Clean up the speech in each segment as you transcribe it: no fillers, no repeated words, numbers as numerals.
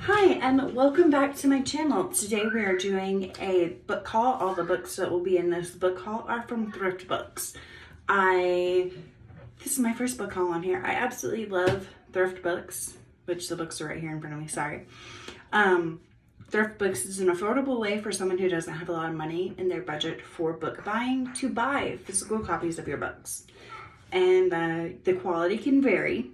Hi, and welcome back to my channel. Today we are doing a book haul. All the books that will be in this book haul are from Thrift books. This is my first book haul on here. I absolutely love Thrift books, which the books are right here in front of me, sorry. Thrift books is an affordable way for someone who doesn't have a lot of money in their budget for book buying to buy physical copies of your books. And the quality can vary.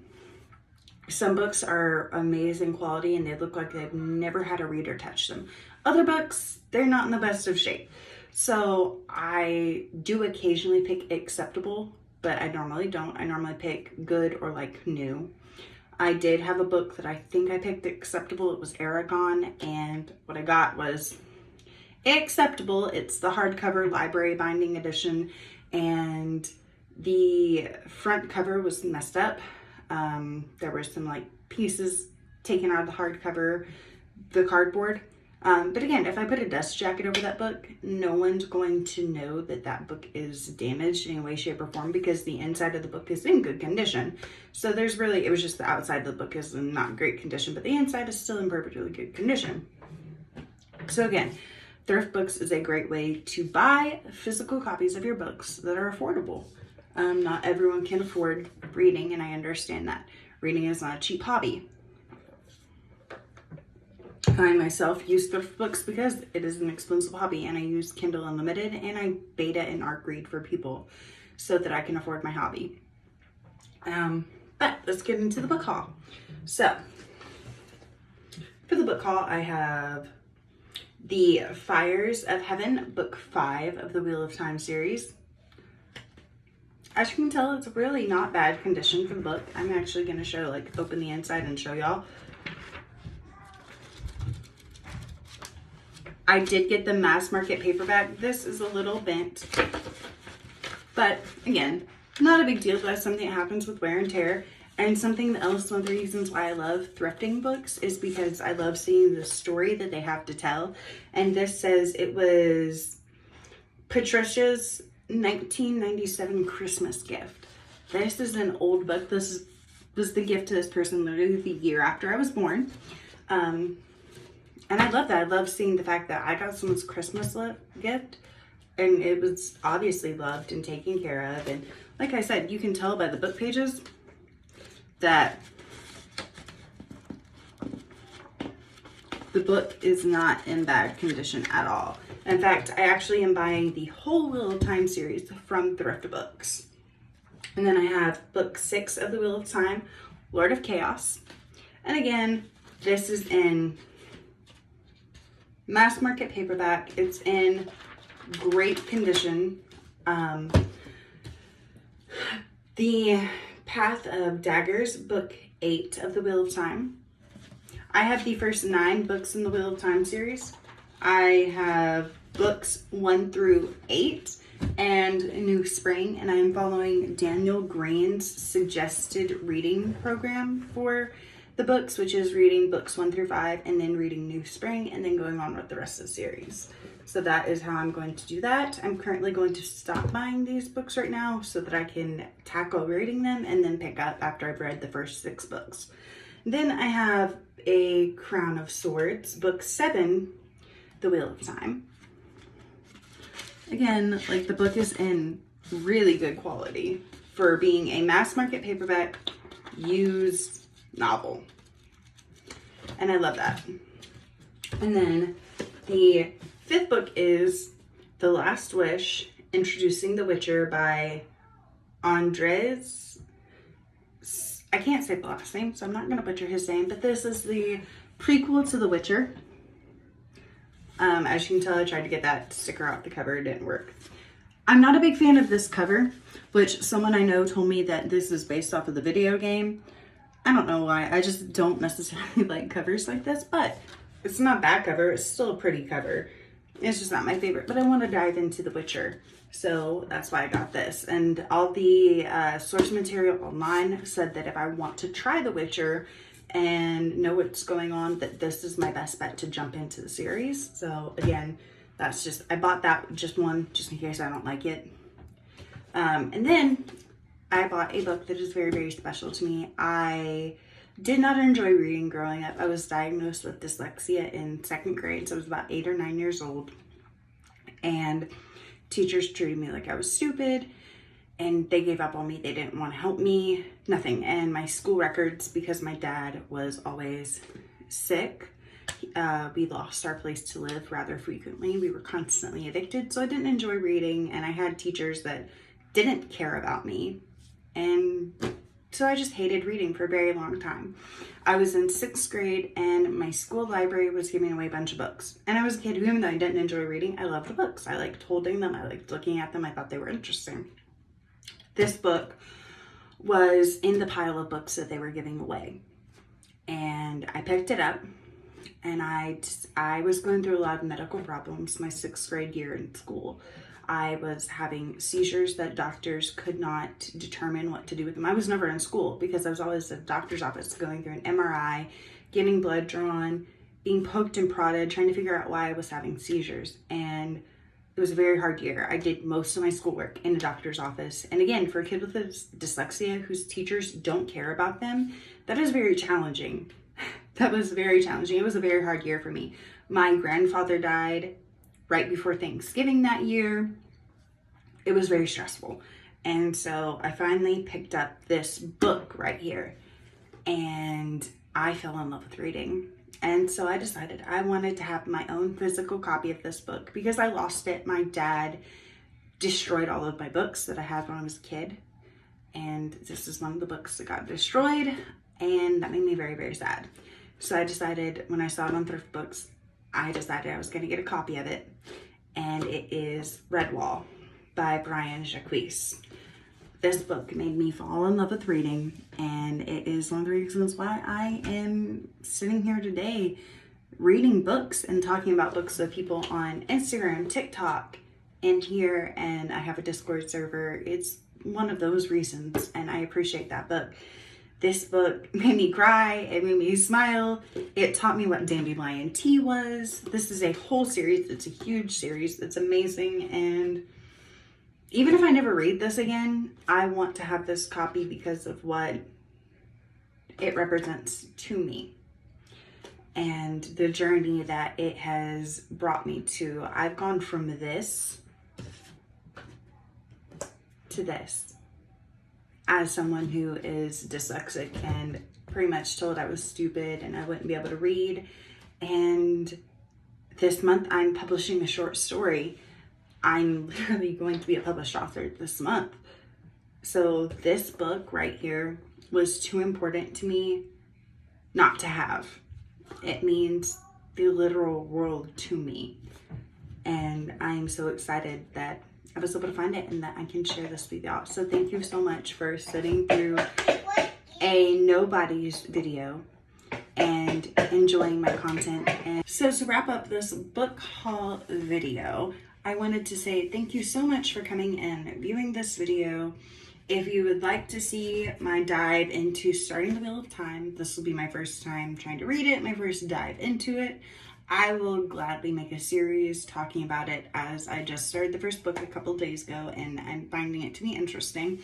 Some books are amazing quality and they look like they've never had a reader touch them. Other books, they're not in the best of shape. So I do occasionally pick acceptable, but I normally don't. I normally pick good or like new. I did have a book that I think I picked acceptable. It was Aragon, and what I got was acceptable. It's the hardcover library binding edition, and the front cover was messed up. There were some like pieces taken out of the hardcover, the cardboard. But again, if I put a dust jacket over that book, no one's going to know that that book is damaged in any way, shape, or form because the inside of the book is in good condition. So it was just the outside of the book is in not great condition, but the inside is still in perfectly good condition. So again, Thrift books is a great way to buy physical copies of your books that are affordable. Not everyone can afford reading, and I understand that. Reading is not a cheap hobby. I myself use Thrift books because it is an expensive hobby, and I use Kindle Unlimited, and I beta and ARC read for people so that I can afford my hobby. But let's get into the book haul. So, for the book haul, I have The Fires of Heaven, Book 5 of the Wheel of Time series. As you can tell, it's really not bad condition for the book. I'm actually going to open the inside and show y'all. I did get the mass market paperback. This is a little bent, but again, not a big deal. That's something that happens with wear and tear. And something else, one of the reasons why I love thrifting books is because I love seeing the story that they have to tell. And this says it was Patricia's 1997 Christmas gift. This is an old book. Was the gift to this person literally the year after I was born. And I love that. I love seeing the fact that I got someone's Christmas gift and it was obviously loved and taken care of. And like I said, you can tell by the book pages that the book is not in bad condition at all. In fact, I actually am buying the whole Wheel of Time series from Thrift Books. And then I have book 6 of the Wheel of Time, Lord of Chaos. And again, this is in mass market paperback. It's in great condition. The Path of Daggers, book 8 of the Wheel of Time. I have the first 9 books in the Wheel of Time series. I have books 1 through 8 and New Spring, and I am following Daniel Green's suggested reading program for the books, which is reading books 1 through 5 and then reading New Spring and then going on with the rest of the series. So that is how I'm going to do that. I'm currently going to stop buying these books right now so that I can tackle reading them and then pick up after I've read the first 6 books. Then I have A Crown of Swords, book 7, The Wheel of Time. Again, like the book is in really good quality for being a mass market paperback used novel. And I love that. And then the 5th book is The Last Wish, Introducing the Witcher by Andres. I can't say the last name, so I'm not going to butcher his name, but this is the prequel to The Witcher. As you can tell, I tried to get that sticker off the cover. It didn't work. I'm not a big fan of this cover, which someone I know told me that this is based off of the video game. I don't know why. I just don't necessarily like covers like this, but it's not a bad cover. It's still a pretty cover. It's just not my favorite, but I want to dive into The Witcher. So that's why I got this. And all the source material online said that if I want to try The Witcher and know what's going on, that this is my best bet to jump into the series. So again, I bought that just one, just in case I don't like it. And then I bought a book that is very, very special to me. I Did not enjoy reading growing up. I was diagnosed with dyslexia in 2nd grade, so I was about 8 or 9 years old. And teachers treated me like I was stupid, and they gave up on me. They didn't want to help me, nothing. And my school records, because my dad was always sick, we lost our place to live rather frequently. We were constantly evicted, so I didn't enjoy reading, and I had teachers that didn't care about me. And so I just hated reading for a very long time. I was in 6th grade and my school library was giving away a bunch of books. And I was a kid who, even though I didn't enjoy reading, I loved the books. I liked holding them. I liked looking at them. I thought they were interesting. This book was in the pile of books that they were giving away. And I picked it up, and I was going through a lot of medical problems my 6th grade year in school. I was having seizures that doctors could not determine what to do with them. I was never in school because I was always at the doctor's office going through an MRI, getting blood drawn, being poked and prodded, trying to figure out why I was having seizures. And it was a very hard year. I did most of my schoolwork in a doctor's office. And again, for a kid with dyslexia whose teachers don't care about them, that is very challenging. That was very challenging. It was a very hard year for me. My grandfather died right before Thanksgiving that year. It was very stressful. And so I finally picked up this book right here, and I fell in love with reading. And so I decided I wanted to have my own physical copy of this book because I lost it. My dad destroyed all of my books that I had when I was a kid. And this is one of the books that got destroyed, and that made me very, very sad. So I decided, when I saw it on Thrift Books, I decided I was going to get a copy of it, and it is Redwall by Brian Jacques. This book made me fall in love with reading, and it is one of the reasons why I am sitting here today reading books and talking about books with people on Instagram, TikTok, and here, and I have a Discord server. It's one of those reasons, and I appreciate that book. This book made me cry, it made me smile, it taught me what dandelion tea was. This is a whole series, it's a huge series, it's amazing, and even if I never read this again, I want to have this copy because of what it represents to me and the journey that it has brought me to. I've gone from this to this as someone who is dyslexic and pretty much told I was stupid and I wouldn't be able to read. And this month I'm publishing a short story. I'm literally going to be a published author this month. So this book right here was too important to me not to have. It means the literal world to me. And I am so excited that I was able to find it and that I can share this with y'all. So thank you so much for sitting through a nobody's video and enjoying my content. And so to wrap up this book haul video, I wanted to say thank you so much for coming and viewing this video. If you would like to see my dive into starting the Wheel of Time, this will be my first time trying to read it, my first dive into it. I will gladly make a series talking about it, as I just started the first book a couple days ago and I'm finding it to be interesting.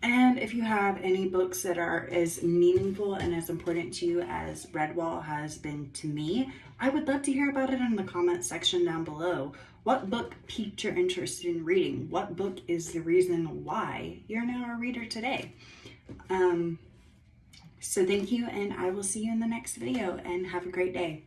And if you have any books that are as meaningful and as important to you as Redwall has been to me, I would love to hear about it in the comment section down below. What book piqued your interest in reading? What book is the reason why you're now a reader today? So thank you, and I will see you in the next video, and have a great day.